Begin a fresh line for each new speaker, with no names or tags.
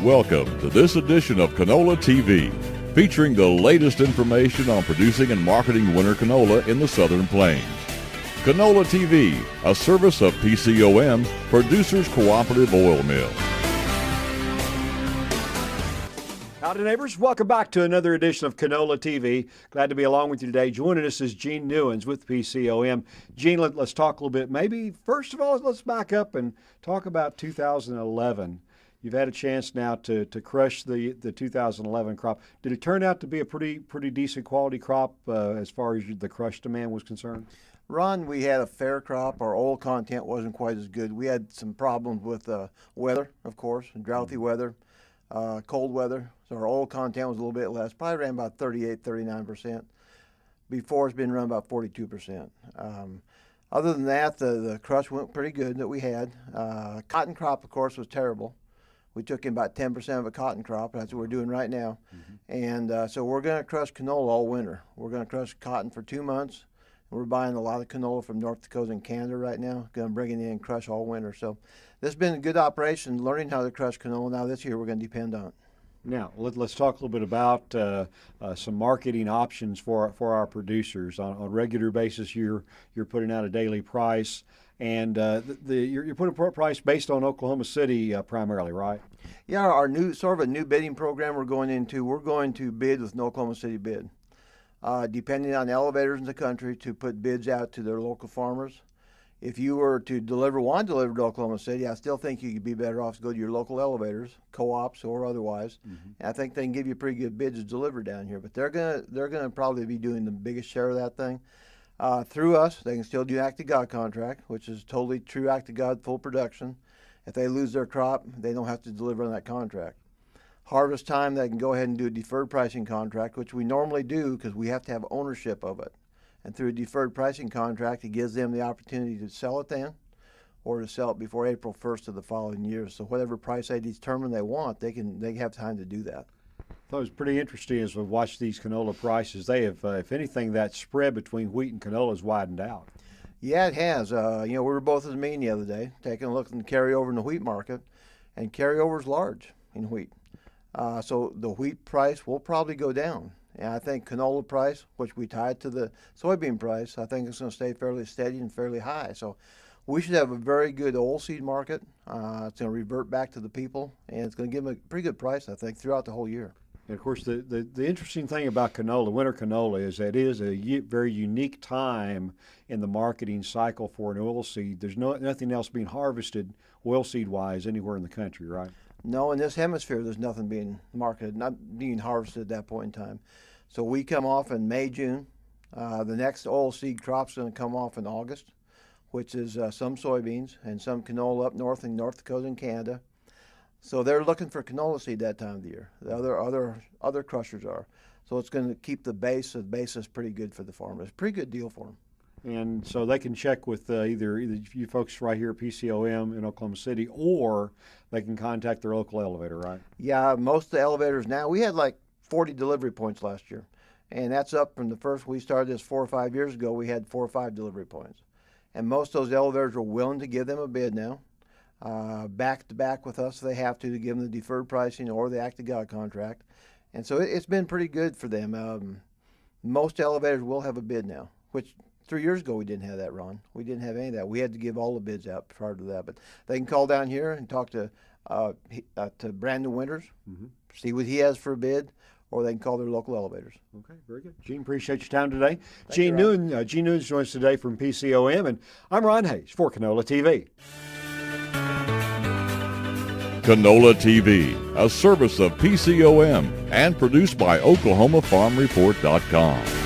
Welcome to this edition of Canola TV, featuring the latest information on producing and marketing winter canola in the Southern Plains. Canola TV, a service of PCOM, Producers Cooperative Oil Mill.
Howdy neighbors, welcome back to another edition of Canola TV. Glad to be along with you today. Joining us is Gene Neuens with PCOM. Gene, let's talk a little bit. Maybe first of all, let's back up and talk about 2011. You've had a chance now to crush the 2011 crop. Did it turn out to be a pretty decent quality crop as far as the crush demand was concerned?
Ron, we had a fair crop. Our oil content wasn't quite as good. We had some problems with weather, of course, drouthy weather. Cold weather, so our oil content was a little bit less, probably ran about 38-39%. Before it's been run about 42%. Other than that, the crush went pretty good that we had. Cotton crop, of course, was terrible. We took in about 10% of a cotton crop. That's what we're doing right now. And so we're going to crush canola all winter. We're going to crush cotton for 2 months. We're buying a lot of canola from North Dakota and Canada right now. Going to bring it in and crush all winter. So this has been a good operation, learning how to crush canola. Now this year we're going to depend on it.
Now let's talk a little bit about some marketing options for our producers on a regular basis. You're putting out a daily price, and you're putting a price based on Oklahoma City primarily, right?
Yeah, our new sort of a new bidding program we're going into. We're going to bid with an Oklahoma City bid. Depending on elevators in the country, to put bids out to their local farmers. If you were to want to deliver to Oklahoma City, I still think you could be better off to go to your local elevators, co-ops or otherwise. And I think they can give you pretty good bids to deliver down here. But they're gonna probably be doing the biggest share of that thing. Through us, they can still do Act of God contract, which is totally true Act of God, full production. If they lose their crop, they don't have to deliver on that contract. Harvest time, they can go ahead and do a deferred pricing contract, which we normally do because we have to have ownership of it. And through a deferred pricing contract, it gives them the opportunity to sell it then or to sell it before April 1st of the following year. So whatever price they determine they want, they have time to do that.
I thought it was pretty interesting as we watched these canola prices. They have, if anything, that spread between wheat and canola has widened out.
Yeah, it has. We were both at the meeting the other day, taking a look at the carryover in the wheat market, and carryover is large in wheat. So the wheat price will probably go down. And I think canola price, which we tied to the soybean price, I think it's going to stay fairly steady and fairly high. So we should have a very good oilseed market. It's going to revert back to the people, and it's going to give them a pretty good price, I think, throughout the whole year.
And of course, the interesting thing about canola, winter canola, is that it is a very unique time in the marketing cycle for an oilseed. There's nothing else being harvested oilseed-wise anywhere in the country, right?
No, in this hemisphere, there's nothing being marketed, not being harvested at that point in time. So we come off in May, June. The next oilseed crop's going to come off in August, which is some soybeans and some canola up north in North Dakota and Canada. So they're looking for canola seed that time of the year. The other crushers are. So it's going to keep the basis pretty good for the farmers. It's a pretty good deal for them.
And so they can check with either you folks right here at PCOM in Oklahoma City, or they can contact their local elevator, right? Yeah,
most of the elevators now, we had like 40 delivery points last year. And that's up from the first, we started this 4 or 5 years ago, we had 4 or 5 delivery points. And most of those elevators are willing to give them a bid now. Back to back with us, they have to give them the deferred pricing or the Act of God contract. And so it's been pretty good for them. Most elevators will have a bid now, which 3 years ago we didn't have that, Ron. We didn't have any of that. We had to give all the bids out prior to that. But they can call down here and talk to Brandon Winters, see what he has for a bid, or they can call their local elevators.
Okay, very good. Gene, appreciate your time today.
Gene
Neuens joins us today from PCOM, and I'm Ron Hayes for Canola TV.
Canola TV, a service of PCOM and produced by OklahomaFarmReport.com.